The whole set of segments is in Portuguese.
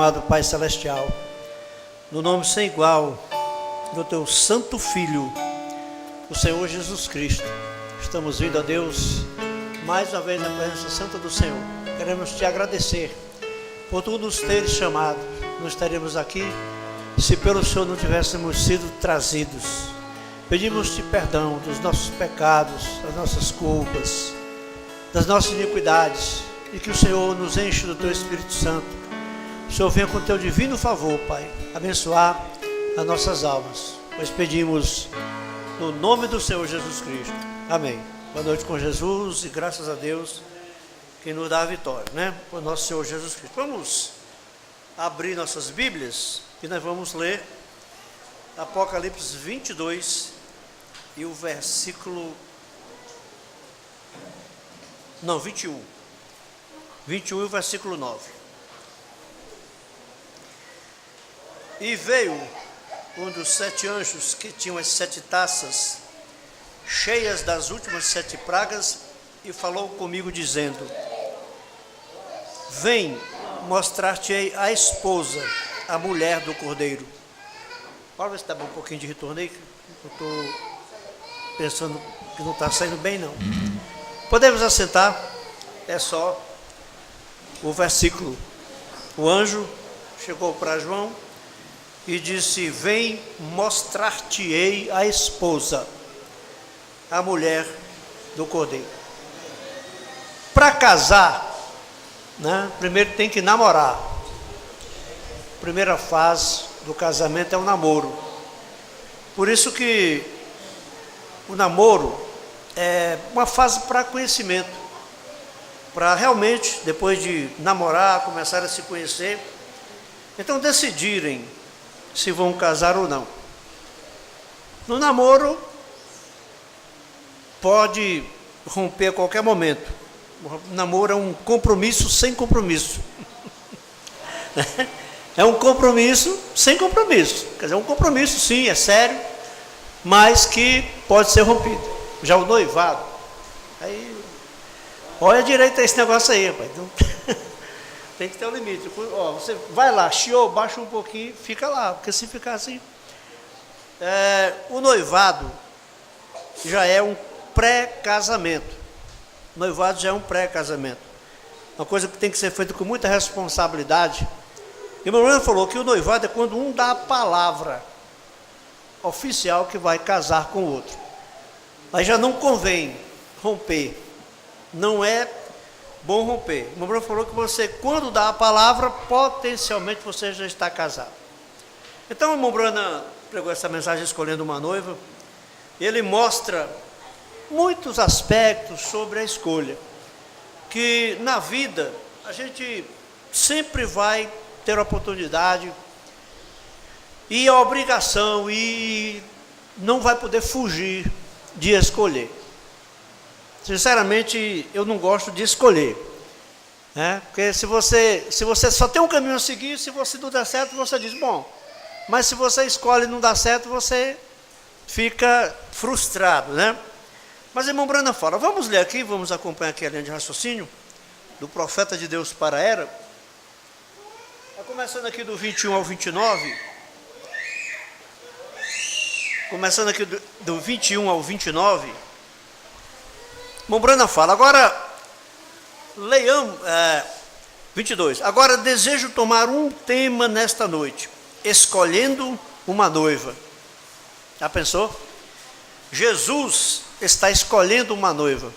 amado Pai Celestial, no nome sem igual do Teu Santo Filho, o Senhor Jesus Cristo, estamos vindo a Deus, mais uma vez na presença santa do Senhor. Queremos Te agradecer por Tu nos teres chamado. Não estaríamos aqui se pelo Senhor não tivéssemos sido trazidos. Pedimos-Te perdão dos nossos pecados, das nossas culpas, das nossas iniquidades, e que o Senhor nos enche do Teu Espírito Santo. O Senhor venha com o Teu divino favor, Pai, abençoar as nossas almas. Nós pedimos no nome do Senhor Jesus Cristo. Amém. Boa noite com Jesus e graças a Deus que nos dá a vitória, né? Por nosso Senhor Jesus Cristo. Vamos abrir nossas Bíblias e nós vamos ler Apocalipse 22 e o versículo 21. 21 e o versículo 9. E veio um dos 7 anjos que tinham as 7 taças cheias das últimas 7 pragas e falou comigo dizendo: vem, mostrar-te-ei a esposa, a mulher do Cordeiro. Pode ver se dá um pouquinho de retorno aí, eu estou pensando que não está saindo bem não. Podemos assentar, é só o versículo. O anjo chegou para João e disse: vem, mostrar-te-ei a esposa, a mulher do Cordeiro. Para casar, né, primeiro tem que namorar. A primeira fase do casamento é o namoro. Por isso que o namoro é uma fase para conhecimento, para realmente, depois de namorar, começar a se conhecer, então decidirem se vão casar ou não. No namoro, pode romper a qualquer momento. O namoro é um compromisso sem compromisso. É um compromisso sem compromisso. Quer dizer, é um compromisso, sim, é sério, mas que pode ser rompido. Já o noivado, aí, olha direito esse negócio aí, rapaz. Então, tem que ter um limite. Ó, você vai lá, chiou, baixa um pouquinho, fica lá, porque se ficar assim... o noivado já é um pré-casamento. Noivado já é um pré-casamento. Uma coisa que tem que ser feita com muita responsabilidade. E meu irmão falou que o noivado é quando um dá a palavra oficial que vai casar com o outro. Aí já não convém romper. Não é bom romper. O meu irmão falou que você, quando dá a palavra, potencialmente você já está casado. Então o irmão Brana pregou essa mensagem escolhendo uma noiva. Ele mostra muitos aspectos sobre a escolha, que na vida a gente sempre vai ter a oportunidade e a obrigação e não vai poder fugir de escolher. Sinceramente, eu não gosto de escolher, né? Porque se você só tem um caminho a seguir, se você não der certo, você diz, bom, mas se você escolhe e não dá certo, você fica frustrado, né? Mas irmão Brana fala, vamos ler aqui, vamos acompanhar aqui a linha de raciocínio do profeta de Deus para a era. Começando aqui do 21 ao 29. Começando aqui do 21 ao 29. Irmão Brana fala, agora, leiamos, 22. Agora desejo tomar um tema nesta noite, escolhendo uma noiva. Já pensou? Jesus está escolhendo uma noiva.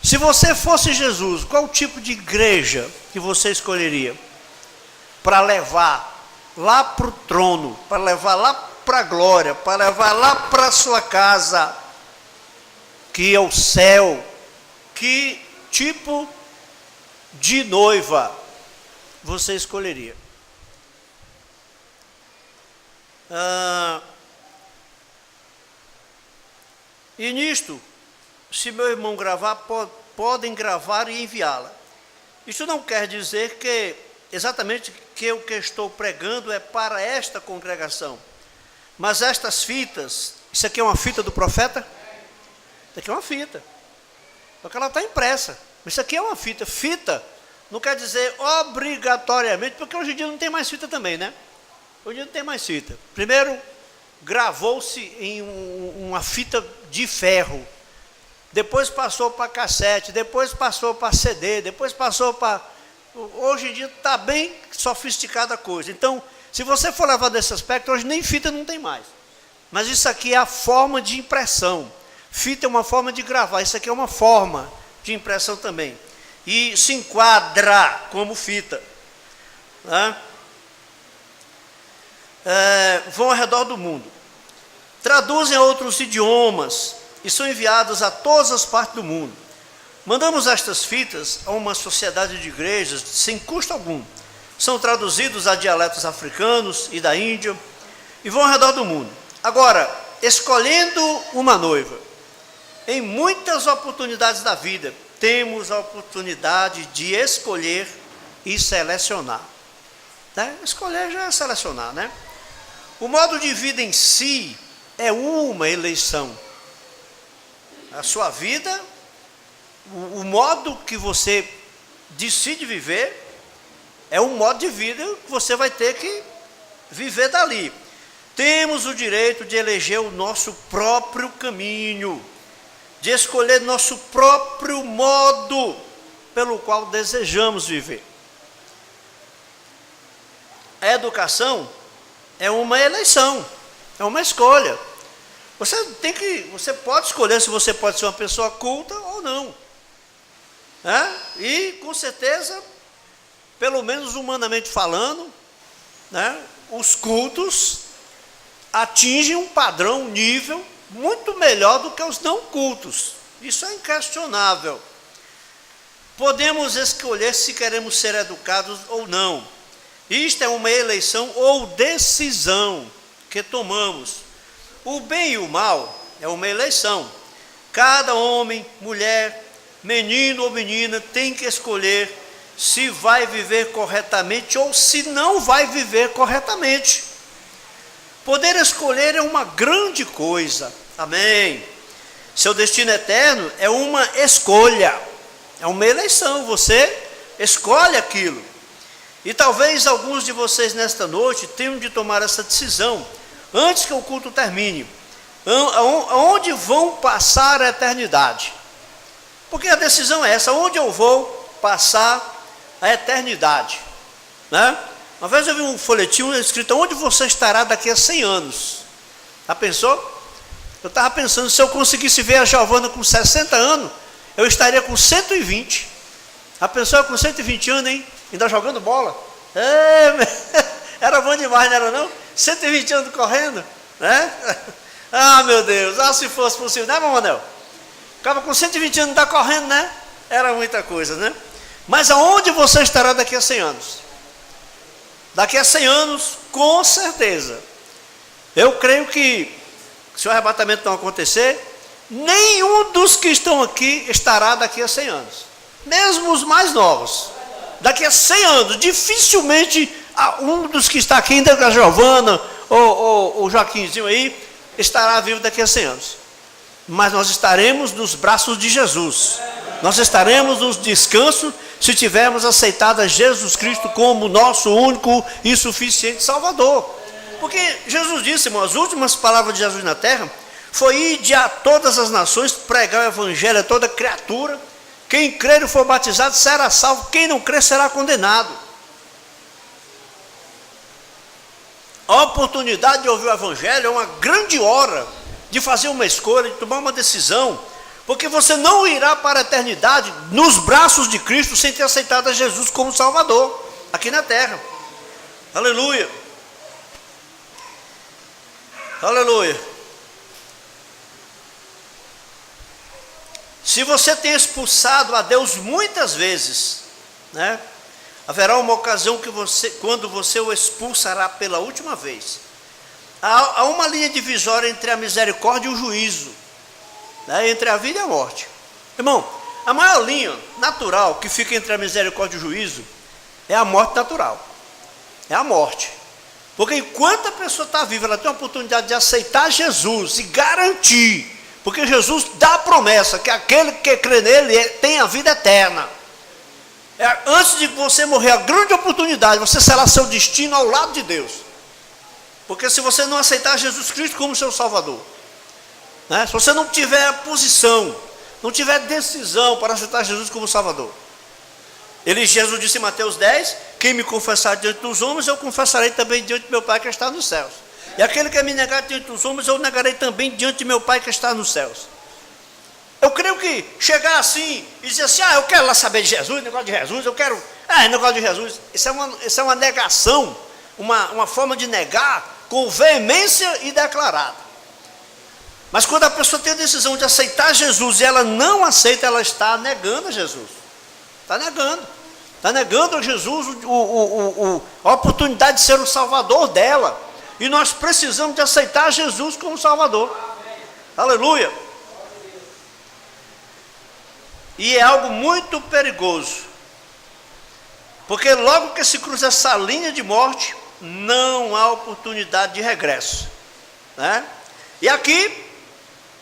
Se você fosse Jesus, qual tipo de igreja que você escolheria? Para levar lá para o trono, para levar lá para a glória, para levar lá para a sua casa, que é o céu. Que tipo de noiva você escolheria? E nisto, se meu irmão gravar, podem gravar e enviá-la. Isso não quer dizer que exatamente que o que estou pregando é para esta congregação. Mas estas fitas, isso aqui é uma fita do profeta? Isso aqui é uma fita. Só que ela está impressa. Isso aqui é uma fita. Fita não quer dizer obrigatoriamente, porque hoje em dia não tem mais fita também, né? Hoje em dia não tem mais fita. Primeiro, gravou-se em uma fita de ferro, depois passou para cassete, depois passou para CD, depois passou para... Hoje em dia está bem sofisticada a coisa. Então, se você for levar desse aspecto, hoje nem fita não tem mais. Mas isso aqui é a forma de impressão. Fita é uma forma de gravar, isso aqui é uma forma de impressão também. E se enquadra como fita. Né? Vão ao redor do mundo. Traduzem a outros idiomas e são enviadas a todas as partes do mundo. Mandamos estas fitas a uma sociedade de igrejas sem custo algum. São traduzidos a dialetos africanos e da Índia e vão ao redor do mundo. Agora, escolhendo uma noiva, em muitas oportunidades da vida, temos a oportunidade de escolher e selecionar. Né? Escolher já é selecionar, né? O modo de vida em si é uma eleição. A sua vida, o modo que você decide viver, é um modo de vida que você vai ter que viver dali. Temos o direito de eleger o nosso próprio caminho, de escolher nosso próprio modo pelo qual desejamos viver. A educação é uma eleição, é uma escolha. Você pode escolher se você pode ser uma pessoa culta ou não. Né? E, com certeza, pelo menos humanamente falando, né, os cultos atingem um padrão, um nível muito melhor do que os não cultos. Isso é inquestionável. Podemos escolher se queremos ser educados ou não. Isto é uma eleição ou decisão que tomamos. O bem e o mal é uma eleição. Cada homem, mulher, menino ou menina tem que escolher se vai viver corretamente ou se não vai viver corretamente. Poder escolher é uma grande coisa. Amém. Seu destino eterno é uma escolha, é uma eleição. Você escolhe aquilo. E talvez alguns de vocês nesta noite tenham de tomar essa decisão antes que o culto termine. Aonde vão passar a eternidade? Porque a decisão é essa: onde eu vou passar a eternidade? Né? Uma vez eu vi um folhetim escrito: onde você estará daqui a 100 anos? Já pensou? Eu estava pensando, se eu conseguisse ver a Giovana com 60 anos, eu estaria com 120. Já pensou com 120 anos, hein? Ainda jogando bola? Era bom demais, não era não? 120 anos correndo, né? Ah, meu Deus, se fosse possível, né, Manuel? Acaba com 120 anos, está correndo, né? Era muita coisa, né? Mas aonde você estará daqui a 100 anos? Daqui a 100 anos, com certeza. Eu creio que, se o arrebatamento não acontecer, nenhum dos que estão aqui estará daqui a 100 anos. Mesmo os mais novos. Daqui a 100 anos, dificilmente um dos que está aqui, ainda a Giovana ou o Joaquimzinho aí, estará vivo daqui a 100 anos. Mas nós estaremos nos braços de Jesus. Nós estaremos nos descansos se tivermos aceitado a Jesus Cristo como nosso único e suficiente Salvador. Porque Jesus disse, irmão, as últimas palavras de Jesus na terra foi: ide a todas as nações, pregar o evangelho a toda criatura. Quem crer e for batizado será salvo, quem não crer será condenado. A oportunidade de ouvir o evangelho é uma grande hora de fazer uma escolha, de tomar uma decisão, porque você não irá para a eternidade nos braços de Cristo sem ter aceitado a Jesus como Salvador, aqui na terra. Aleluia. Aleluia. Se você tem expulsado a Deus muitas vezes, né, haverá uma ocasião que quando você o expulsará pela última vez. Há uma linha divisória entre a misericórdia e o juízo, né, entre a vida e a morte. Irmão, a maior linha natural que fica entre a misericórdia e o juízo é a morte natural. É a morte. Porque enquanto a pessoa está viva, ela tem a oportunidade de aceitar Jesus e garantir. Porque Jesus dá a promessa que aquele que crê nele tem a vida eterna. Antes de você morrer, a grande oportunidade, você selar seu destino ao lado de Deus. Porque se você não aceitar Jesus Cristo como seu Salvador, né? Se você não tiver posição, não tiver decisão para aceitar Jesus como Salvador, Jesus disse em Mateus 10, quem me confessar diante dos homens, eu confessarei também diante do meu Pai que está nos céus. E aquele que me negar diante dos homens, eu negarei também diante de meu Pai que está nos céus. Eu creio que chegar assim e dizer assim, eu quero lá saber de Jesus, negócio de Jesus, eu quero, negócio de Jesus, isso é uma negação, uma forma de negar com veemência e declarada. Mas quando a pessoa tem a decisão de aceitar Jesus e ela não aceita, ela está negando a Jesus. Está negando a Jesus a oportunidade de ser o Salvador dela. E nós precisamos de aceitar Jesus como Salvador. Aleluia. E é algo muito perigoso, porque logo que se cruza essa linha de morte, não há oportunidade de regresso, né? E aqui,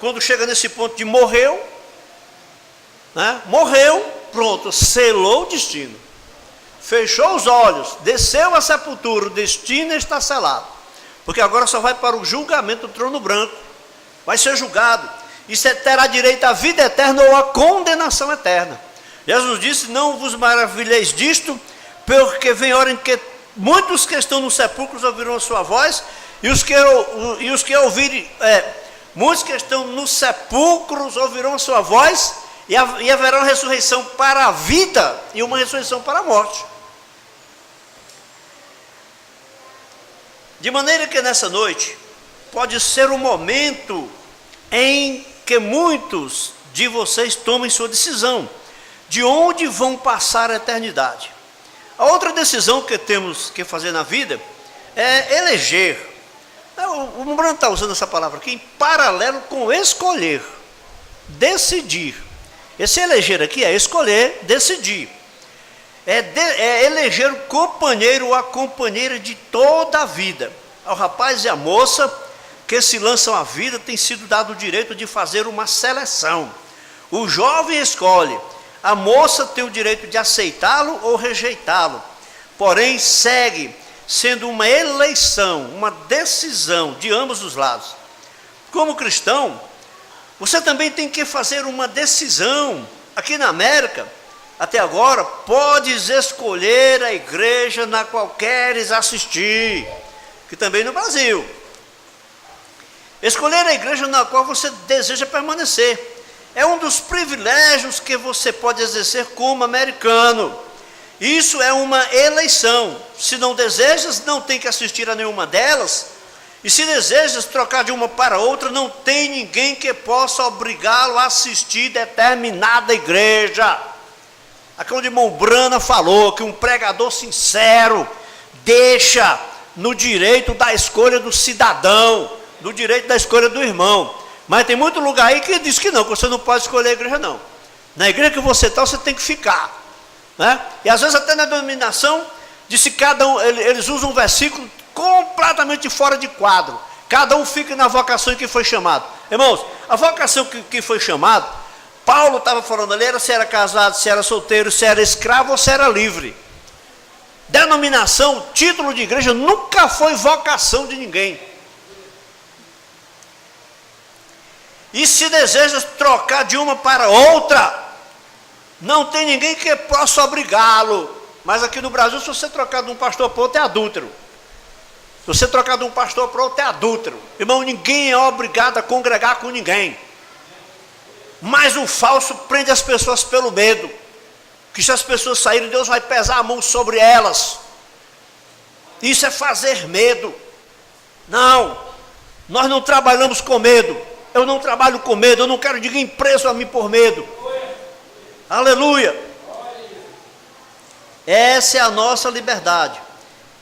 quando chega nesse ponto de morreu, né? Morreu, pronto, selou o destino, fechou os olhos, desceu à sepultura, o destino está selado, porque agora só vai para o julgamento do trono branco, vai ser julgado. E você terá direito à vida eterna ou à condenação eterna. Jesus disse, não vos maravilheis disto, porque vem hora em que muitos que estão nos sepulcros ouvirão a sua voz, e os que ouvirem, muitos que estão nos sepulcros ouvirão a sua voz, e haverá uma ressurreição para a vida e uma ressurreição para a morte. De maneira que nessa noite, pode ser o momento em que muitos de vocês tomem sua decisão, de onde vão passar a eternidade. A outra decisão que temos que fazer na vida é eleger. O Bruno está usando essa palavra aqui em paralelo com escolher, decidir. Esse eleger aqui é escolher, decidir. É eleger o companheiro ou a companheira de toda a vida. Ao rapaz e à moça que se lançam à vida, tem sido dado o direito de fazer uma seleção. O jovem escolhe, a moça tem o direito de aceitá-lo ou rejeitá-lo. Porém, segue sendo uma eleição, uma decisão de ambos os lados. Como cristão, você também tem que fazer uma decisão. Aqui na América, até agora, podes escolher a igreja na qual queres assistir, que também no Brasil. Escolher a igreja na qual você deseja permanecer. É um dos privilégios que você pode exercer como americano. Isso é uma eleição. Se não desejas, não tem que assistir a nenhuma delas. E se desejas trocar de uma para outra, não tem ninguém que possa obrigá-lo a assistir determinada igreja. Aqui onde irmão Brana falou que um pregador sincero deixa no direito da escolha do cidadão, do direito da escolha do irmão. Mas tem muito lugar aí que diz que não, que você não pode escolher a igreja não. Na igreja que você está, você tem que ficar, né? E às vezes até na denominação, diz que cada um, eles usam um versículo completamente fora de quadro. Cada um fica na vocação em que foi chamado. Irmãos, a vocação que foi chamado, Paulo estava falando ali, se era casado, se era solteiro, se era escravo ou se era livre. Denominação, título de igreja, nunca foi vocação de ninguém. E se desejas trocar de uma para outra, não tem ninguém que possa obrigá-lo. Mas aqui no Brasil, se você trocar de um pastor para outro, é adúltero. Se você trocar de um pastor para outro, é adúltero. Irmão, ninguém é obrigado a congregar com ninguém. Mas o falso prende as pessoas pelo medo. Que se as pessoas saírem, Deus vai pesar a mão sobre elas. Isso é fazer medo. Não, nós não trabalhamos com medo. Eu não trabalho com medo, eu não quero ninguém preso a mim por medo. Aleluia. Essa é a nossa liberdade.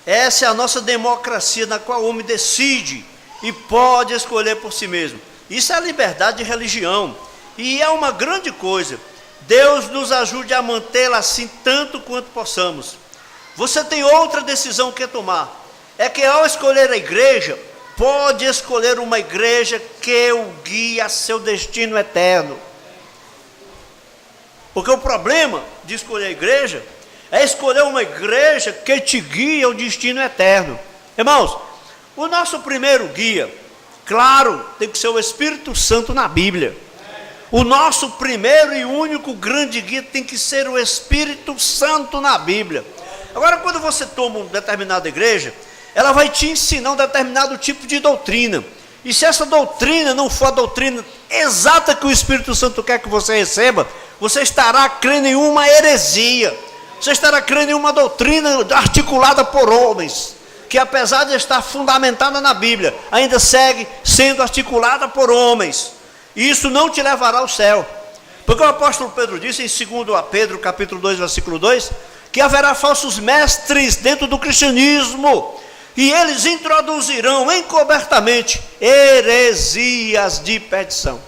Essa é a nossa democracia, na qual o homem decide e pode escolher por si mesmo. Isso é a liberdade de religião. E é uma grande coisa. Deus nos ajude a mantê-la assim tanto quanto possamos. Você tem outra decisão que tomar. É que ao escolher a igreja, pode escolher uma igreja que o guie a seu destino eterno. Porque o problema de escolher a igreja é escolher uma igreja que te guia ao destino eterno. Irmãos, o nosso primeiro guia, claro, tem que ser o Espírito Santo na Bíblia. O nosso primeiro e único grande guia tem que ser o Espírito Santo na Bíblia. Agora, quando você toma uma determinada igreja, ela vai te ensinar um determinado tipo de doutrina. E se essa doutrina não for a doutrina exata que o Espírito Santo quer que você receba, você estará crendo em uma heresia. Você estará crendo em uma doutrina articulada por homens, que apesar de estar fundamentada na Bíblia, ainda segue sendo articulada por homens. E isso não te levará ao céu. Porque o apóstolo Pedro disse em 2 Pedro, capítulo 2, versículo 2, que haverá falsos mestres dentro do cristianismo, e eles introduzirão encobertamente heresias de perdição.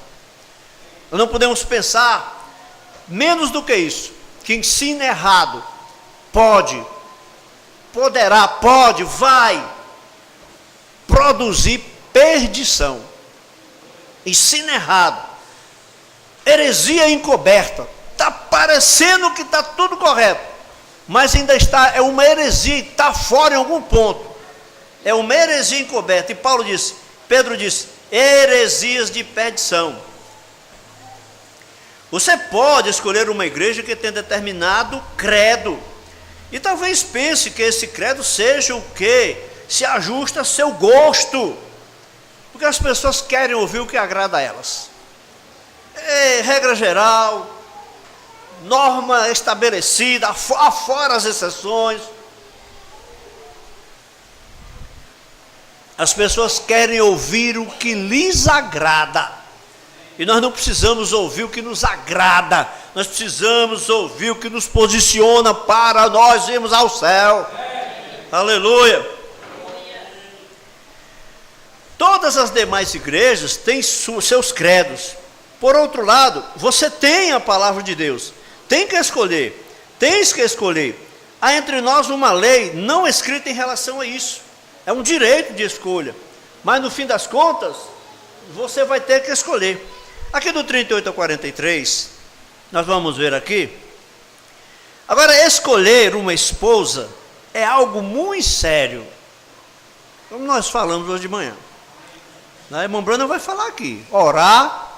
Nós não podemos pensar menos do que isso, que ensino errado vai produzir perdição. Ensino errado, heresia encoberta, está parecendo que está tudo correto, mas ainda é uma heresia, está fora em algum ponto, é uma heresia encoberta. E Pedro disse, heresias de perdição. Você pode escolher uma igreja que tem determinado credo, e talvez pense que esse credo seja o que se ajusta a seu gosto, porque as pessoas querem ouvir o que agrada a elas. Regra geral, norma estabelecida, afora as exceções. As pessoas querem ouvir o que lhes agrada. E nós não precisamos ouvir o que nos agrada, nós precisamos ouvir o que nos posiciona para nós irmos ao céu. Aleluia. Todas as demais igrejas têm seus credos. Por outro lado, você tem a palavra de Deus, tens que escolher. Há entre nós uma lei não escrita em relação a isso, é um direito de escolha, mas no fim das contas, você vai ter que escolher. Aqui do 38 ao 43, nós vamos ver aqui. Agora, escolher uma esposa é algo muito sério, como nós falamos hoje de manhã. A irmã Bruna vai falar aqui, orar.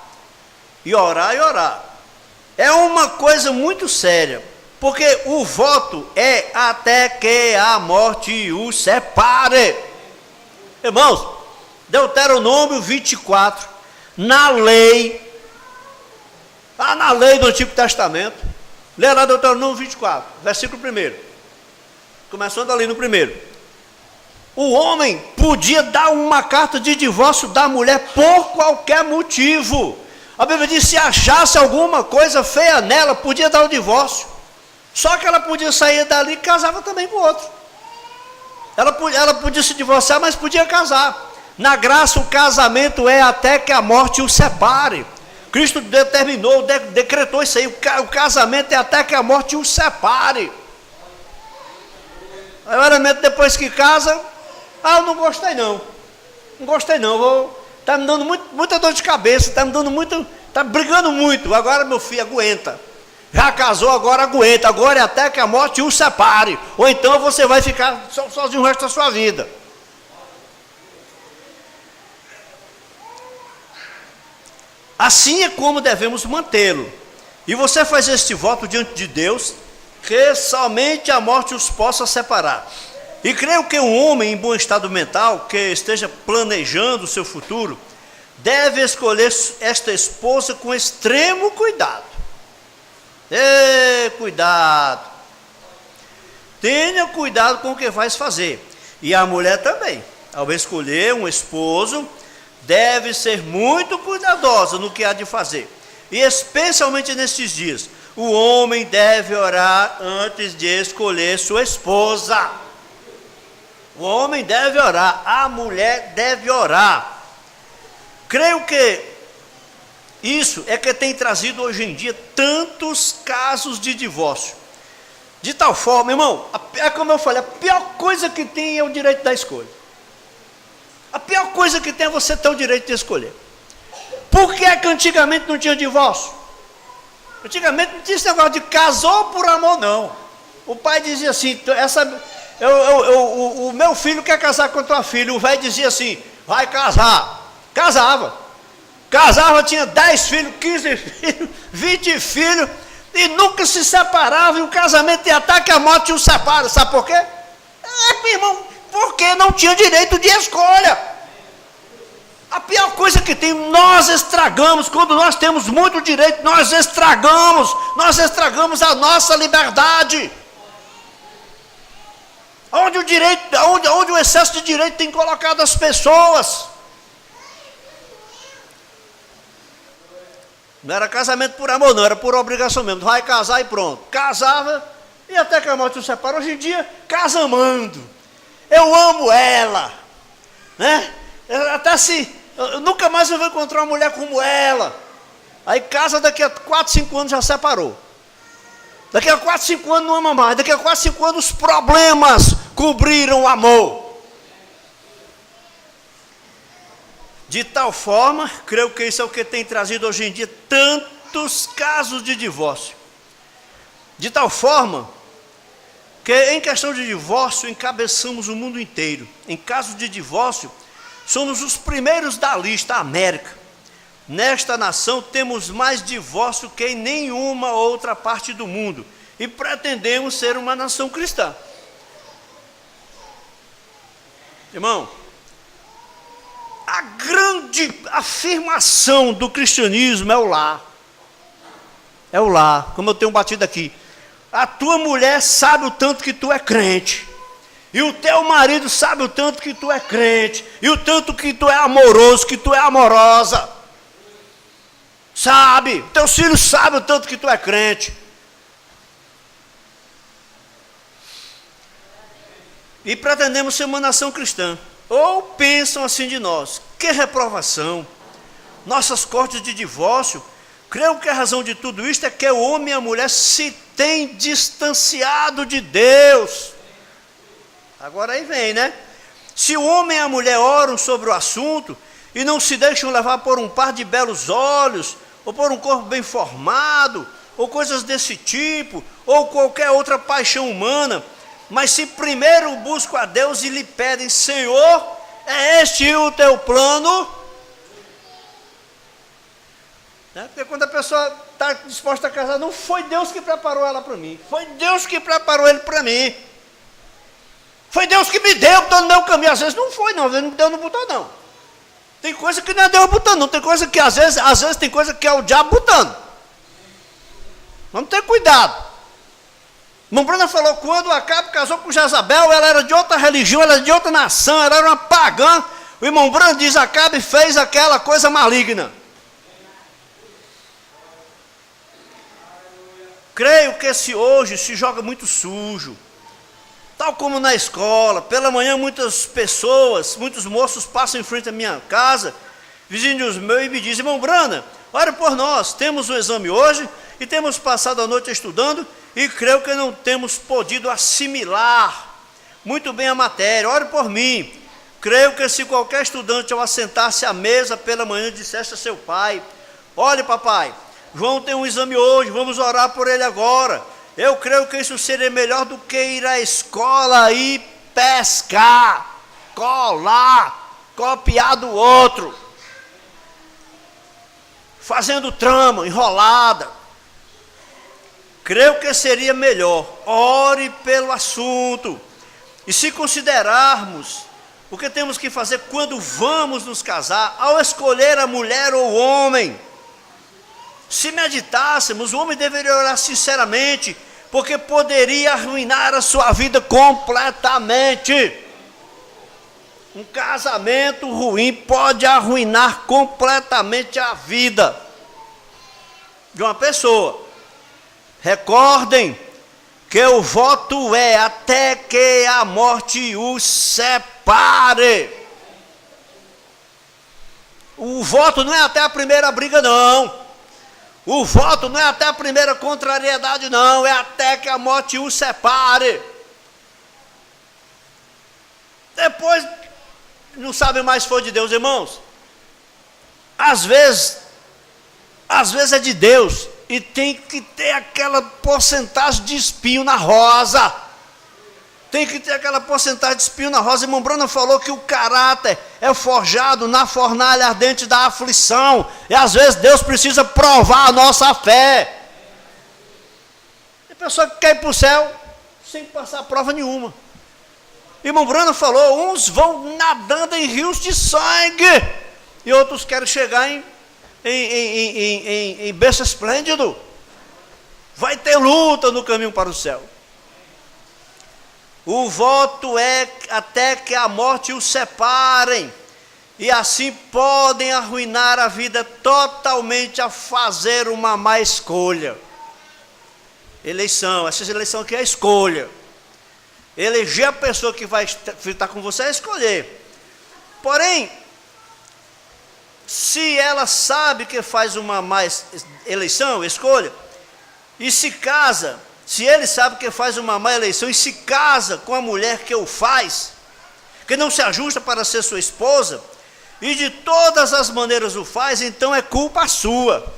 É uma coisa muito séria, porque o voto é até que a morte os separe. Irmãos, Deuteronômio 24, na lei do Antigo Testamento, lê lá Deuteronômio 24, versículo 1, começando ali no primeiro. O homem podia dar uma carta de divórcio da mulher por qualquer motivo. A Bíblia diz, se achasse alguma coisa feia nela, podia dar o divórcio. Só que ela podia sair dali e casava também com outro. Ela podia se divorciar, mas podia casar. Na graça, o casamento é até que a morte o separe. Cristo determinou, decretou isso aí. O casamento é até que a morte o separe. Aí, depois que casa, eu não gostei não. Está me dando muita dor de cabeça, está brigando muito. Agora, meu filho, aguenta. Já casou, agora aguenta. Agora é até que a morte o separe. Ou então você vai ficar sozinho o resto da sua vida. Assim é como devemos mantê-lo. E você faz este voto diante de Deus, que somente a morte os possa separar. E creio que um homem em bom estado mental, que esteja planejando o seu futuro, deve escolher esta esposa com extremo cuidado. Cuidado. Tenha cuidado com o que vai fazer. E a mulher também, ao escolher um esposo, deve ser muito cuidadosa no que há de fazer. E especialmente nesses dias, o homem deve orar antes de escolher sua esposa. O homem deve orar, a mulher deve orar. Creio que isso é que tem trazido hoje em dia tantos casos de divórcio. De tal forma, irmão, é como eu falei, a pior coisa que tem é o direito da escolha. A pior coisa que tem é você ter o direito de escolher. Por que é que antigamente não tinha divórcio? Antigamente não tinha esse negócio de casou por amor, não. O pai dizia assim, o meu filho quer casar com a tua filha. O velho dizia assim, vai casar. Casava, tinha 10 filhos, 15 filhos, 20 filhos, e nunca se separava, e o casamento ia até que a morte os separa. Sabe por quê? Meu irmão, porque não tinha direito de escolha. A pior coisa que tem, nós estragamos, quando nós temos muito direito, nós estragamos a nossa liberdade. Onde o excesso de direito tem colocado as pessoas. Não era casamento por amor, não, era por obrigação mesmo. Vai casar e pronto. Casava e até que a morte os separa. Hoje em dia, casa amando. Eu amo ela. Né? Até se... nunca mais eu vou encontrar uma mulher como ela. Aí casa, daqui a 4, 5 anos já separou. Daqui a 4, 5 anos não ama mais. Daqui a 4, 5 anos os problemas cobriram o amor. De tal forma, creio que isso é o que tem trazido hoje em dia tantos casos de divórcio. De tal forma, que em questão de divórcio, encabeçamos o mundo inteiro. Em caso de divórcio, somos os primeiros da lista, a América. Nesta nação temos mais divórcio que em nenhuma outra parte do mundo. E pretendemos ser uma nação cristã. Irmão, a grande afirmação do cristianismo é o lar. É o lar, como eu tenho batido aqui. A tua mulher sabe o tanto que tu é crente. E o teu marido sabe o tanto que tu é crente. E o tanto que tu é amoroso, que tu é amorosa. Sabe? Teus filhos sabem o tanto que tu é crente. E pretendemos ser uma nação cristã. Ou pensam assim de nós, que reprovação. Nossas cortes de divórcio. Creio que a razão de tudo isto é que o homem e a mulher se têm distanciado de Deus. Agora aí vem, né? Se o homem e a mulher oram sobre o assunto e não se deixam levar por um par de belos olhos, ou por um corpo bem formado, ou coisas desse tipo, ou qualquer outra paixão humana, mas se primeiro buscam a Deus e lhe pedem, Senhor, é este o teu plano? Né? Porque quando a pessoa está disposta a casar, não foi Deus que preparou ela para mim, foi Deus que preparou ele para mim. Foi Deus que me deu, botou no meu caminho. Às vezes não foi, não. Às vezes Deus não botou, não. Tem coisa que não é Deus botando, não. Tem coisa que, às vezes tem coisa que é o diabo botando. Vamos ter cuidado. Irmão Bruna falou, quando Acabe casou com Jezabel, ela era de outra religião, ela era de outra nação, ela era uma pagã. O irmão Bruna diz, Acabe fez aquela coisa maligna. Creio que hoje se joga muito sujo. Tal como na escola, pela manhã muitas pessoas, muitos moços passam em frente à minha casa, vizinhos meus, e me dizem, irmão Brana, ore por nós, temos um exame hoje, e temos passado a noite estudando, e creio que não temos podido assimilar muito bem a matéria, ore por mim. Creio que se qualquer estudante ao assentar-se à mesa pela manhã dissesse a seu pai, olhe papai, João tem um exame hoje, vamos orar por ele agora. Eu creio que isso seria melhor do que ir à escola e pescar, colar, copiar do outro, fazendo trama, enrolada. Creio que seria melhor, ore pelo assunto. E se considerarmos o que temos que fazer quando vamos nos casar, ao escolher a mulher ou o homem, se meditássemos, o homem deveria orar sinceramente, porque poderia arruinar a sua vida completamente. Um casamento ruim pode arruinar completamente a vida de uma pessoa. Recordem que o voto é até que a morte os separe. O voto não é até a primeira briga, não. O voto não é até a primeira contrariedade, não. É até que a morte os separe. Depois, não sabe mais se foi de Deus, irmãos. Às vezes é de Deus. e tem que ter aquela porcentagem de espinho na rosa. Tem que ter aquela porcentagem de espinho na rosa. Irmão Branham falou que o caráter é forjado na fornalha ardente da aflição. E às vezes Deus precisa provar a nossa fé. Tem pessoa que quer ir para o céu sem passar prova nenhuma. Irmão Branham falou, uns vão nadando em rios de sangue, e outros querem chegar em berço esplêndido. Vai ter luta no caminho para o céu. O voto é até que a morte os separem, e assim podem arruinar a vida totalmente a fazer uma má escolha. Eleição, essa eleição aqui é a escolha. Eleger a pessoa que vai estar com você é escolher. Porém, se ela sabe que faz uma má eleição, escolha, e se casa, se ele sabe que faz uma má eleição e se casa com a mulher que o faz, que não se ajusta para ser sua esposa, e de todas as maneiras o faz, então é culpa sua.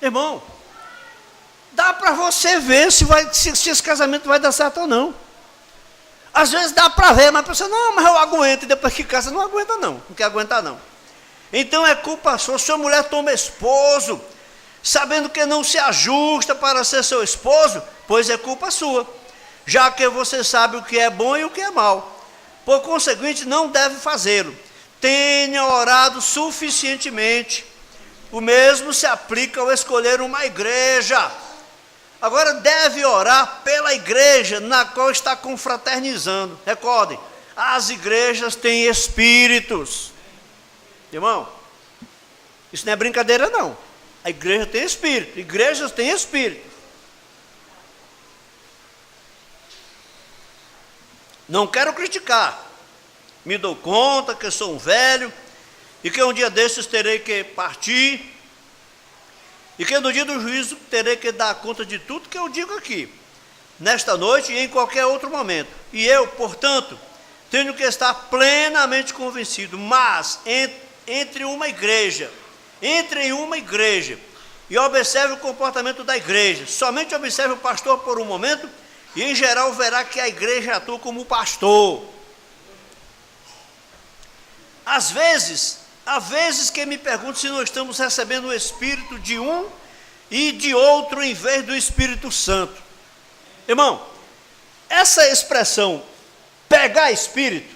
Irmão, dá para você ver se esse casamento vai dar certo ou não. Às vezes dá para ver, mas a pessoa, não, mas eu aguento, e depois que casa não aguenta não quer aguentar não. Então é culpa sua. Se a mulher toma esposo, sabendo que não se ajusta para ser seu esposo, pois é culpa sua, já que você sabe o que é bom e o que é mal. Por conseguinte, não deve fazê-lo. Tenha orado suficientemente. O mesmo se aplica ao escolher uma igreja. Agora deve orar pela igreja na qual está confraternizando. Recordem, as igrejas têm espíritos. Irmão, isso não é brincadeira não. A igreja tem espírito, igrejas têm espírito. Não quero criticar. Me dou conta que sou um velho e que um dia desses terei que partir. E que no dia do juízo terei que dar conta de tudo que eu digo aqui, nesta noite e em qualquer outro momento. E eu, portanto, tenho que estar plenamente convencido, mas entre em uma igreja, e observe o comportamento da igreja. Somente observe o pastor por um momento, e em geral verá que a igreja atua como pastor. Às vezes, há vezes que me pergunto se nós estamos recebendo o Espírito de um e de outro em vez do Espírito Santo. Irmão, essa expressão, pegar Espírito,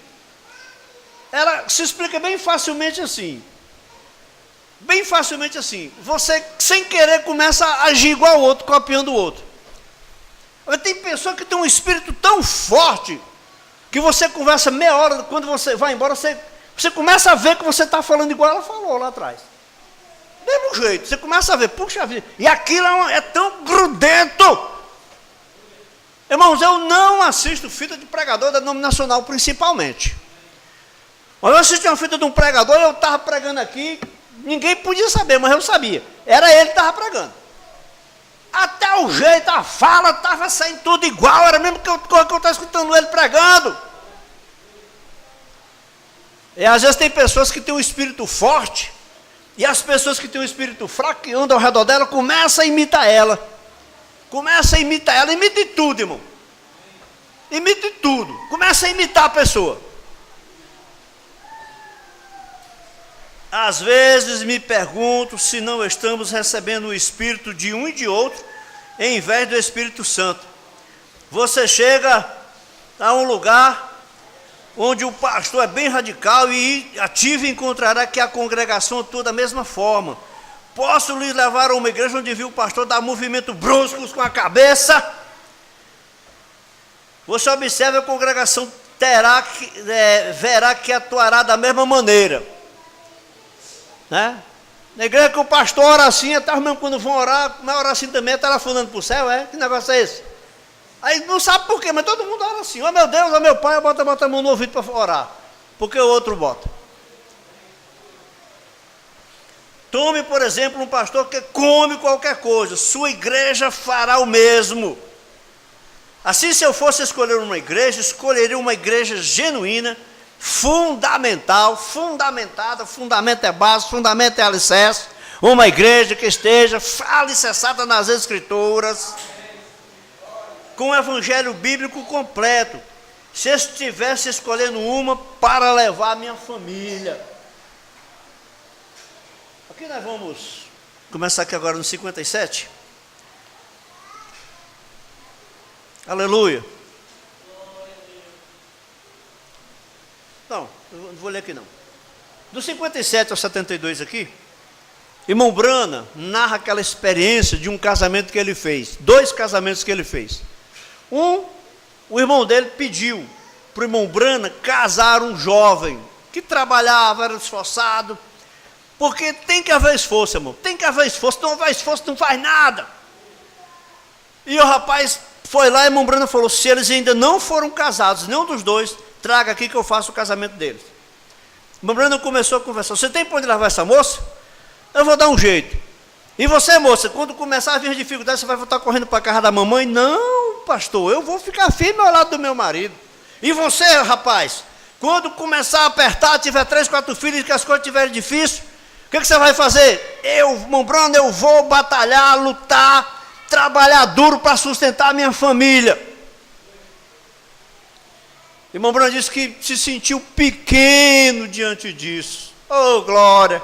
ela se explica bem facilmente assim. Bem facilmente assim. Você, sem querer, começa a agir igual ao outro, copiando o outro. Tem pessoa que tem um espírito tão forte, que você conversa meia hora, quando você vai embora, você começa a ver que você está falando igual ela falou lá atrás. Mesmo jeito, você começa a ver, puxa vida, e aquilo é tão grudento. Irmãos, eu não assisto fita de pregador denominacional, principalmente. Mas eu assisti uma fita de um pregador, eu estava pregando aqui, ninguém podia saber, mas eu sabia. Era ele que estava pregando. Até o jeito, a fala, estava saindo tudo igual, era mesmo que eu estava escutando ele pregando. E às vezes tem pessoas que têm um espírito forte, e as pessoas que têm um espírito fraco, que andam ao redor dela, começam a imitar ela. Imite tudo, irmão. Imite tudo. Começa a imitar a pessoa. Às vezes me pergunto se não estamos recebendo o Espírito de um e de outro, em vez do Espírito Santo. Você chega a um lugar onde o pastor é bem radical e ativo, encontrará que a congregação toda da mesma forma. Posso lhe levar a uma igreja onde viu o pastor dar movimentos bruscos com a cabeça? Você observa, a congregação verá que atuará da mesma maneira, né? Na igreja que o pastor ora assim, até mesmo quando vão orar, não é orar assim também, está lá falando para o céu, que negócio é esse? Aí não sabe por quê, mas todo mundo ora assim, meu Deus, meu pai, bota a mão no ouvido para orar, porque o outro bota. Tome, por exemplo, um pastor que come qualquer coisa, sua igreja fará o mesmo. Assim, se eu fosse escolher uma igreja, escolheria uma igreja genuína, fundamental, fundamentada, fundamento é base, fundamento é alicerce, uma igreja que esteja alicerçada nas Escrituras, com o evangelho bíblico completo. Se eu estivesse escolhendo uma para levar a minha família. Aqui nós vamos começar aqui agora no 57. Aleluia. Não, eu não vou ler aqui não. Do 57 ao 72 aqui, irmão Brana narra aquela experiência de um casamento que ele fez. 2 casamentos que ele fez. O irmão dele pediu para o irmão Brana casar um jovem que trabalhava, era esforçado, porque tem que haver esforço, irmão, tem que haver esforço, não houver esforço, não faz nada. E o rapaz foi lá e o irmão Brana falou, se eles ainda não foram casados, nenhum dos dois, traga aqui que eu faço o casamento deles. O irmão Brana começou a conversar, você tem para onde levar essa moça? Eu vou dar um jeito. E você, moça, quando começar a vir as dificuldades, você vai voltar correndo para a casa da mamãe? Não, pastor, eu vou ficar firme ao lado do meu marido. E você, rapaz, quando começar a apertar, tiver 3, 4 filhos e que as coisas estiverem difíceis, o que você vai fazer? Irmão Brana, eu vou batalhar, lutar, trabalhar duro para sustentar a minha família. Irmão Brana disse que se sentiu pequeno diante disso. Oh, glória!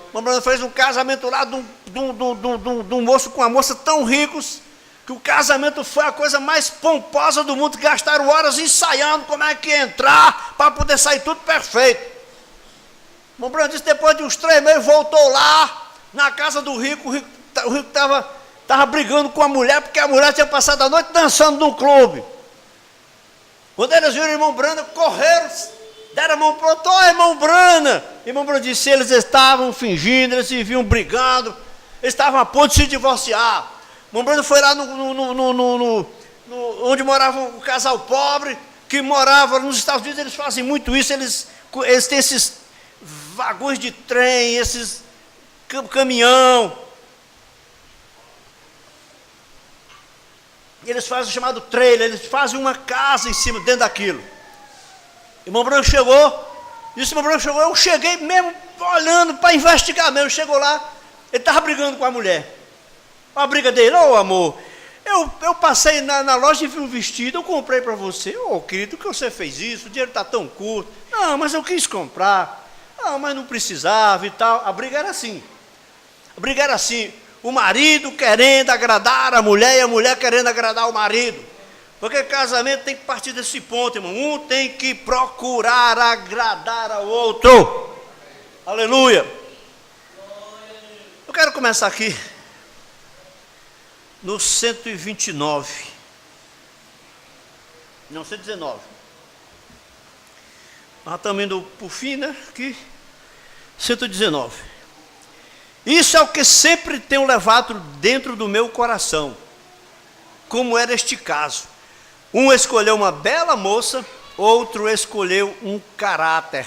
Irmão Brana fez um casamento lá de um moço com uma moça tão ricos, que o casamento foi a coisa mais pomposa do mundo, gastaram horas ensaiando como é que ia entrar, para poder sair tudo perfeito. Irmão Brana disse que depois de uns 3 meses, voltou lá, na casa do rico, o rico estava brigando com a mulher, porque a mulher tinha passado a noite dançando num clube. Quando eles viram o irmão Brana, correram, deram a mão para o outro, irmão Brana. Irmão Brana disse, eles estavam fingindo, eles se viam brigando, eles estavam a ponto de se divorciar. Irmão Brana foi lá onde morava um casal pobre, que morava nos Estados Unidos, eles fazem muito isso, eles têm esses vagões de trem, esses caminhão. Eles fazem o chamado trailer, eles fazem uma casa em cima, dentro daquilo. Irmão Branco chegou, disse, irmão Branco chegou, eu cheguei mesmo olhando para investigar mesmo, chegou lá, ele estava brigando com a mulher. A briga dele, amor, eu passei na loja e vi um vestido, eu comprei para você. Querido, que você fez isso? O dinheiro está tão curto. Não, mas eu quis comprar. Não, mas não precisava e tal. A briga era assim. O marido querendo agradar a mulher e a mulher querendo agradar o marido. Porque casamento tem que partir desse ponto, irmão. Um tem que procurar agradar ao outro. Aleluia. Eu quero começar aqui no 129. Não, 119. Nós estamos indo por fim, né? Aqui. 119. Isso é o que sempre tenho levado dentro do meu coração. Como era este caso. Um escolheu uma bela moça, outro escolheu um caráter.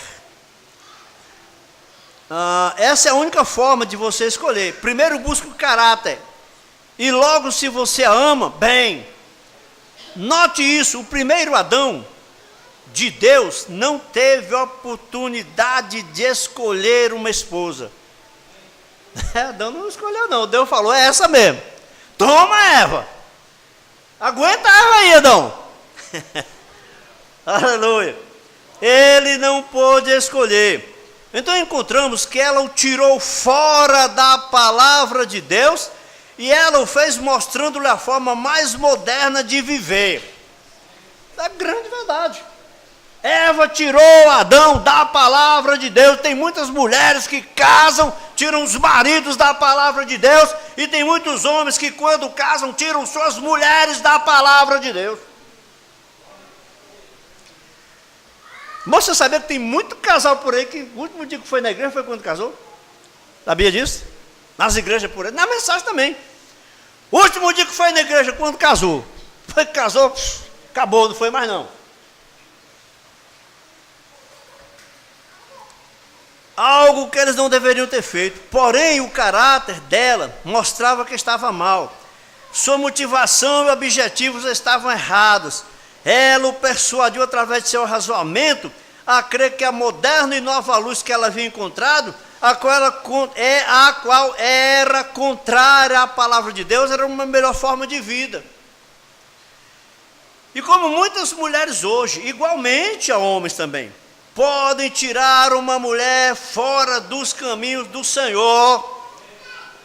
Essa é a única forma de você escolher. Primeiro busca o caráter. E logo, se você a ama, bem. Note isso, o primeiro Adão de Deus não teve oportunidade de escolher uma esposa. Adão não escolheu não, Deus falou, é essa mesmo. Toma, Eva. Aguenta a Eva aí, Adão. Aleluia. Ele não pôde escolher. Então encontramos que ela o tirou fora da palavra de Deus e ela o fez mostrando-lhe a forma mais moderna de viver. É grande verdade. Eva tirou Adão da palavra de Deus. Tem muitas mulheres que casam, tiram os maridos da palavra de Deus, e tem muitos homens que quando casam, tiram suas mulheres da palavra de Deus. Você sabia que tem muito casal por aí que o último dia que foi na igreja foi quando casou? Sabia disso? Nas igrejas por aí, na mensagem também. O último dia que foi na igreja quando casou. Foi que casou, acabou, não foi mais não. Algo que eles não deveriam ter feito. Porém, o caráter dela mostrava que estava mal. Sua motivação e objetivos estavam errados. Ela o persuadiu através de seu razoamento a crer que a moderna e nova luz que ela havia encontrado a qual era contrária à palavra de Deus, era uma melhor forma de vida. E como muitas mulheres hoje, igualmente a homens também, podem tirar uma mulher fora dos caminhos do Senhor,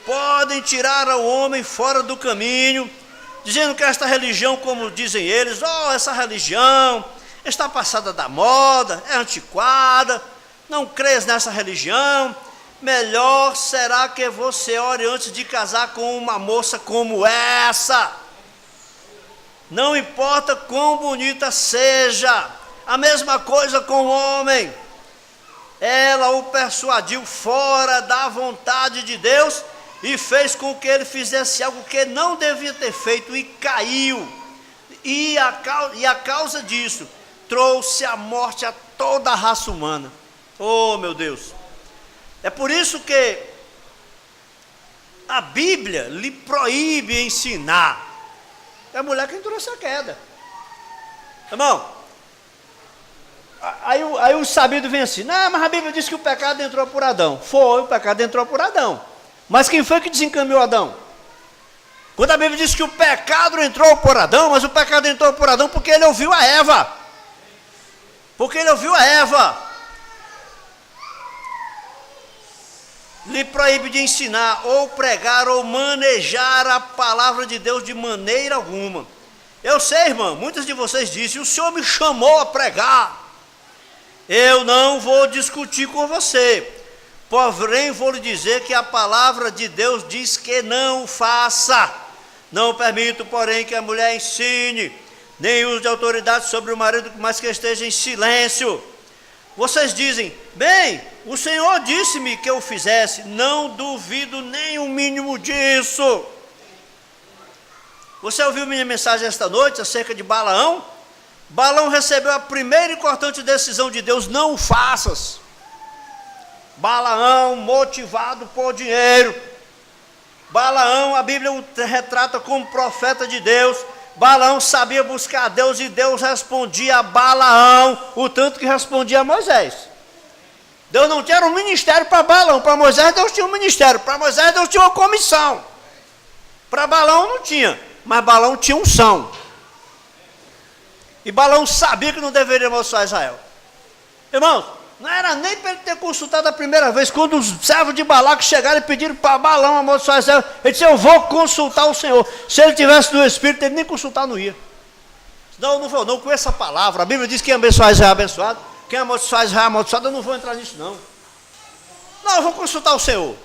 podem tirar o homem fora do caminho, dizendo que esta religião, como dizem eles, essa religião está passada da moda, é antiquada, não crês nessa religião, melhor será que você ore antes de casar com uma moça como essa. Não importa quão bonita seja, a mesma coisa com o homem. Ela o persuadiu fora da vontade de Deus e fez com que ele fizesse algo que não devia ter feito e caiu. E a causa disso trouxe a morte a toda a raça humana. Oh, meu Deus! É por isso que a Bíblia lhe proíbe ensinar. É a mulher quem trouxe a queda. Irmão, aí o sabido vem assim, mas a Bíblia diz que o pecado entrou por Adão. Foi, o pecado entrou por Adão. Mas quem foi que desencaminhou Adão? Quando a Bíblia diz que o pecado entrou por Adão, mas o pecado entrou por Adão porque ele ouviu a Eva. Porque ele ouviu a Eva. Lhe proíbe de ensinar, ou pregar, ou manejar a palavra de Deus de maneira alguma. Eu sei, irmão, muitos de vocês dizem, o Senhor me chamou a pregar. Eu não vou discutir com você, porém vou lhe dizer que a palavra de Deus diz que não faça. Não permito, porém, que a mulher ensine, nem use de autoridade sobre o marido, mas que esteja em silêncio. Vocês dizem, bem, o Senhor disse-me que eu fizesse, não duvido nem o mínimo disso. Você ouviu minha mensagem esta noite acerca de Balaão? Balaão recebeu a primeira e importante decisão de Deus, não o faças. Balaão motivado por dinheiro. Balaão, a Bíblia o retrata como profeta de Deus. Balaão sabia buscar a Deus e Deus respondia a Balaão o tanto que respondia a Moisés. Deus não tinha um ministério para Balaão, para Moisés Deus tinha um ministério, para Moisés Deus tinha uma comissão. Para Balaão não tinha, mas Balaão tinha unção. E Balaão sabia que não deveria amaldiçoar Israel. Irmãos, não era nem para ele ter consultado a primeira vez, quando os servos de Balaque chegaram e pediram para Balaão amaldiçoar Israel, ele disse, eu vou consultar o Senhor. Se ele tivesse no Espírito, ele nem consultar não ia. Não, não vou não, com essa palavra, a Bíblia diz que quem abençoar Israel é abençoado, quem amaldiçoar Israel é amaldiçoado, eu não vou entrar nisso não. Não, eu vou consultar o Senhor.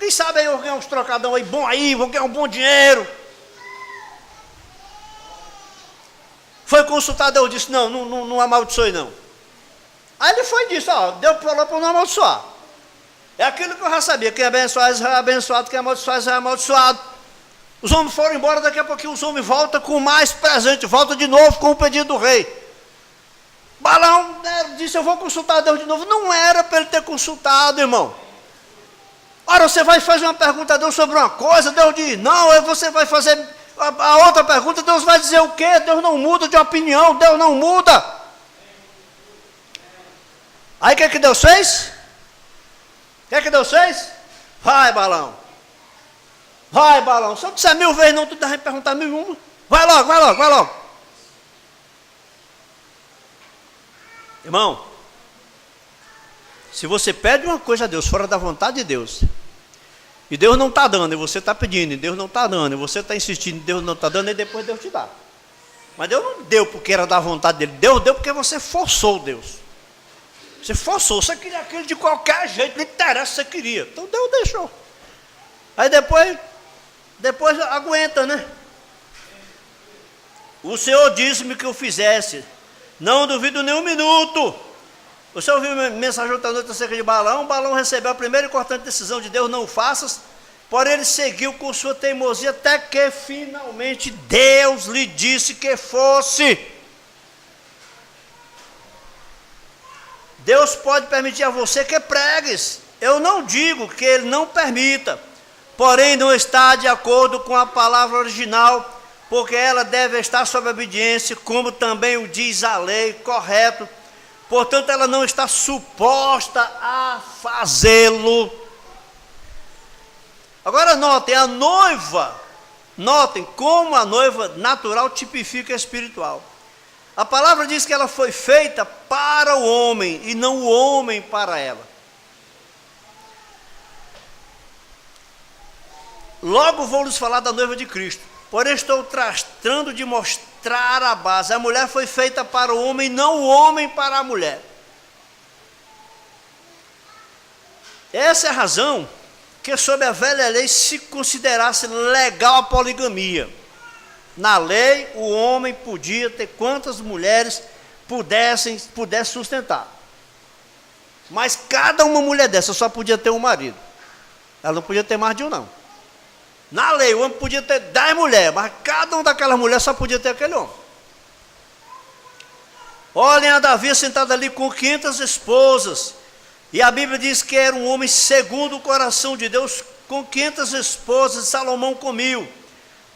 Quem sabe aí eu vou ganhar uns trocadão aí, bom aí, vou ganhar um bom dinheiro. Foi consultar, Deus disse, não amaldiçoe não. Aí ele foi e disse, Deus falou para não amaldiçoar. É aquilo que eu já sabia, quem abençoar Israel é abençoado, quem amaldiçoar Israel é amaldiçoado. Os homens foram embora, daqui a pouquinho os homens voltam com mais presente, voltam de novo com o pedido do rei. Balaão disse, eu vou consultar Deus de novo. Não era para ele ter consultado, irmão. Ora, você vai fazer uma pergunta a Deus sobre uma coisa, Deus diz não, aí você vai fazer a outra pergunta, Deus vai dizer o quê? Deus não muda de opinião, Deus não muda. Aí o que Deus fez? O que Deus fez? Vai, Balaão. Vai, Balaão. Se eu disser 1000 vezes não, tu deve perguntar 1001. Vai logo, vai logo, vai logo. Irmão, se você pede uma coisa a Deus fora da vontade de Deus, e Deus não está dando, e você está pedindo, e Deus não está dando, e você está insistindo, e Deus não está dando, e depois Deus te dá. Mas Deus não deu porque era da vontade dele, Deus deu porque você forçou Deus. Você forçou, você queria aquilo de qualquer jeito, não interessa, você queria. Então Deus deixou. Aí depois aguenta, né? O Senhor disse-me que eu fizesse. Não duvido nem um minuto. Você ouviu a mensagem outra noite acerca de Balaão? Balaão recebeu a primeira e importante decisão de Deus, não o faças. Porém ele seguiu com sua teimosia até que finalmente Deus lhe disse que fosse. Deus pode permitir a você que pregues. Eu não digo que ele não permita, porém não está de acordo com a palavra original, porque ela deve estar sob obediência, como também o diz a lei, correto. portanto ela não está suposta a fazê-lo. Agora notem, a noiva, notem como a noiva natural tipifica a espiritual. A palavra diz que ela foi feita para o homem e não o homem para ela. Logo vou lhes falar da noiva de Cristo, porém estou tratando de mostrar a base. A mulher foi feita para o homem, não o homem para a mulher. Essa é a razão que sob a velha lei se considerasse legal a poligamia. Na lei, o homem podia ter quantas mulheres pudesse sustentar. Mas cada uma mulher dessa só podia ter um marido. Ela não podia ter mais de um, não. Na lei, o homem podia ter 10 mulheres, mas cada uma daquelas mulheres só podia ter aquele homem. Olhem a Davi sentado ali com 500 esposas. E a Bíblia diz que era um homem segundo o coração de Deus, com 500 esposas, Salomão com 1000.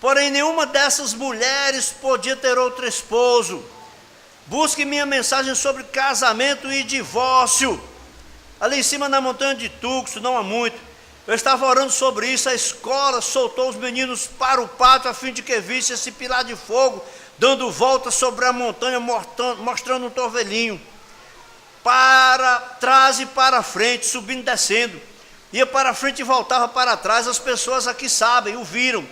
Porém, nenhuma dessas mulheres podia ter outro esposo. Busque minha mensagem sobre casamento e divórcio. Ali em cima na montanha de Tuxo, não há muito. Eu estava orando sobre isso, a escola soltou os meninos para o pátio a fim de que visse esse pilar de fogo dando volta sobre a montanha, mostrando um torvelinho. Para trás e para frente, subindo e descendo. Ia para frente e voltava para trás. As pessoas aqui sabem, o viram.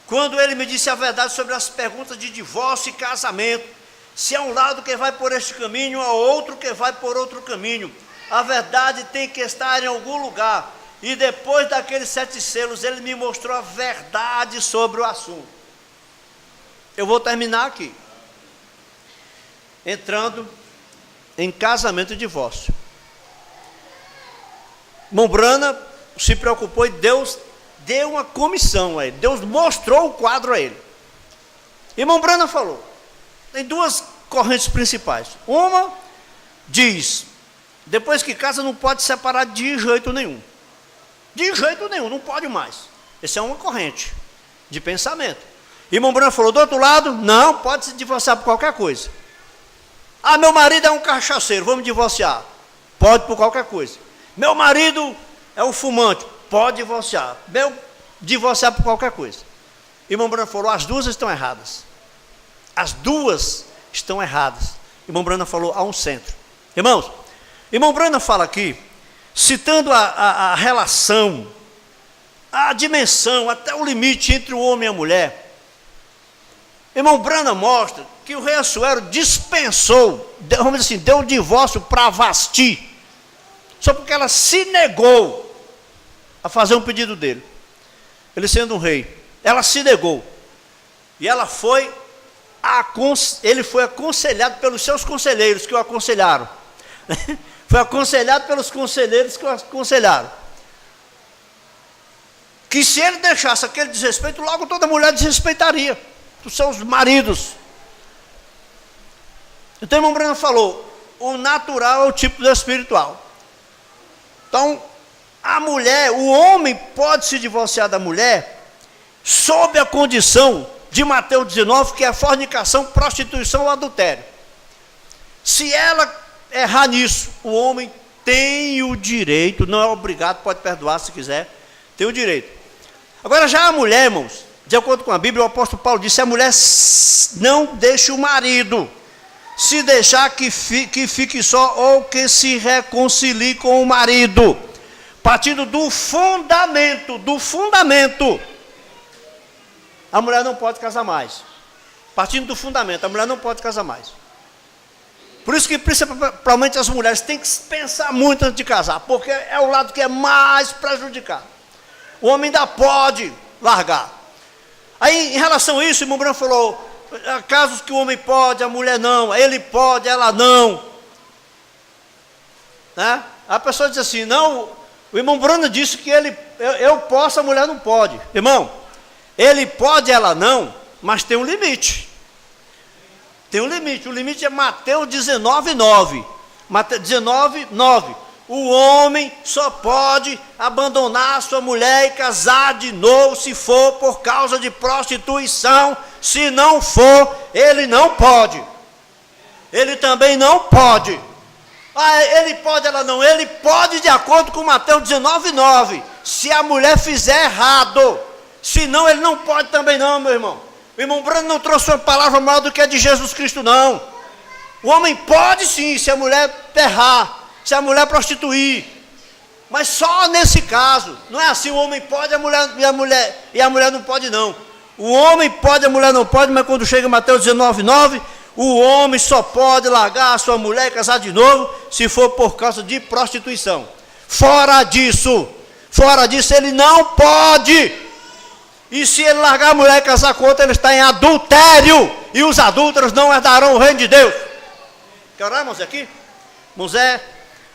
Quando ele me disse a verdade sobre as perguntas de divórcio e casamento, se há um lado que vai por este caminho, há outro que vai por outro caminho. A verdade tem que estar em algum lugar. E depois daqueles 7 selos, ele me mostrou a verdade sobre o assunto. Eu vou terminar aqui, entrando em casamento e divórcio. Mombrana se preocupou e Deus deu uma comissão a ele. Deus mostrou o quadro a ele. E Mombrana falou, tem 2 correntes principais. Uma diz, depois que casa não pode separar de jeito nenhum. De jeito nenhum, não pode mais. Essa é uma corrente de pensamento. E Mombrana falou, do outro lado, não, pode se divorciar por qualquer coisa. Ah, meu marido é um cachaceiro, vamos divorciar. Pode por qualquer coisa. Meu marido é um fumante, pode divorciar. Divorciar por qualquer coisa. E Mombrana falou, as 2 estão erradas. As 2 estão erradas. E Mombrana falou, há um centro. Irmãos, e Mombrana fala aqui, citando a relação, a dimensão, até o limite entre o homem e a mulher. Irmão Brana mostra que o rei Assuero dispensou, vamos dizer assim, deu um divórcio para Vasti, só porque ela se negou a fazer um pedido dele. Ele sendo um rei, ela se negou. E ela ele foi aconselhado pelos seus conselheiros que o aconselharam. Foi aconselhado pelos conselheiros que o aconselharam. Que se ele deixasse aquele desrespeito, logo toda mulher desrespeitaria dos seus maridos. Então, o irmão Breno falou, o natural é o tipo do espiritual. Então, a mulher, o homem pode se divorciar da mulher sob a condição de Mateus 19, que é fornicação, prostituição ou adultério. Se ela errar nisso, o homem tem o direito, não é obrigado, pode perdoar se quiser, tem o direito. Agora já a mulher, irmãos, de acordo com a Bíblia, o apóstolo Paulo disse, a mulher não deixa o marido, se deixar que fique só ou que se reconcilie com o marido, partindo do fundamento, a mulher não pode casar mais. Partindo do fundamento, a mulher não pode casar mais. Por isso que principalmente as mulheres têm que pensar muito antes de casar, porque é o lado que é mais prejudicado. O homem ainda pode largar. Aí, em relação a isso, o irmão Branco falou, há casos que o homem pode, a mulher não, ele pode, ela não. Né? A pessoa diz assim, não, o irmão Bruno disse que eu posso, a mulher não pode. Irmão, ele pode, ela não, mas tem um limite. Tem um limite, o limite é Mateus 19:9. Mateus 19:9. O homem só pode abandonar sua mulher e casar de novo se for por causa de prostituição. Se não for, ele não pode. Ele também não pode Ah, ele pode, ela não. Ele pode de acordo com Mateus 19:9. Se a mulher fizer errado. Se não, ele não pode também não, meu irmão. O irmão Bruno não trouxe uma palavra maior do que a de Jesus Cristo, não. O homem pode sim, se a mulher errar, se a mulher prostituir. Mas só nesse caso. Não é assim, o homem pode e a mulher não pode não. O homem pode, a mulher não pode, mas quando chega em Mateus 19:9, o homem só pode largar a sua mulher e casar de novo se for por causa de prostituição. Fora disso ele não pode. E se ele largar a mulher e casar com outra, ele está em adultério. E os adúlteros não herdarão o reino de Deus. Quer orar, irmãos, aqui? Mosé,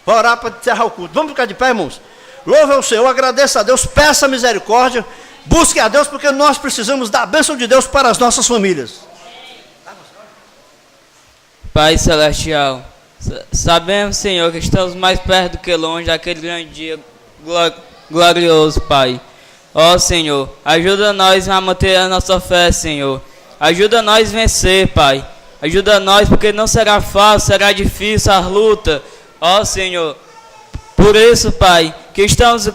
vai orar para encerrar o culto. Vamos ficar de pé, irmãos? Louve ao Senhor, agradeça a Deus, peça misericórdia. Busque a Deus, porque nós precisamos da bênção de Deus para as nossas famílias. Pai Celestial, sabemos, Senhor, que estamos mais perto do que longe daquele grande dia glorioso, Pai. Ó Senhor, ajuda nós a manter a nossa fé, Senhor. Ajuda nós a vencer, Pai. Ajuda nós, porque não será fácil, será difícil a luta. Ó Senhor, por isso, Pai, que estamos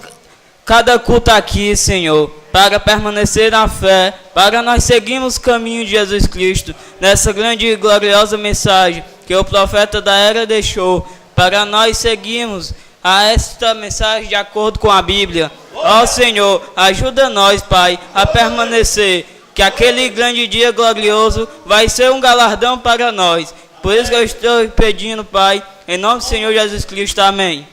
cada culto aqui, Senhor, para permanecer na fé, para nós seguirmos o caminho de Jesus Cristo, nessa grande e gloriosa mensagem que o profeta da era deixou, para nós seguirmos a esta mensagem de acordo com a Bíblia. Ó Senhor, ajuda nós, Pai, a permanecer, que aquele grande dia glorioso vai ser um galardão para nós. Por isso que eu estou pedindo, Pai, em nome do Senhor Jesus Cristo, amém.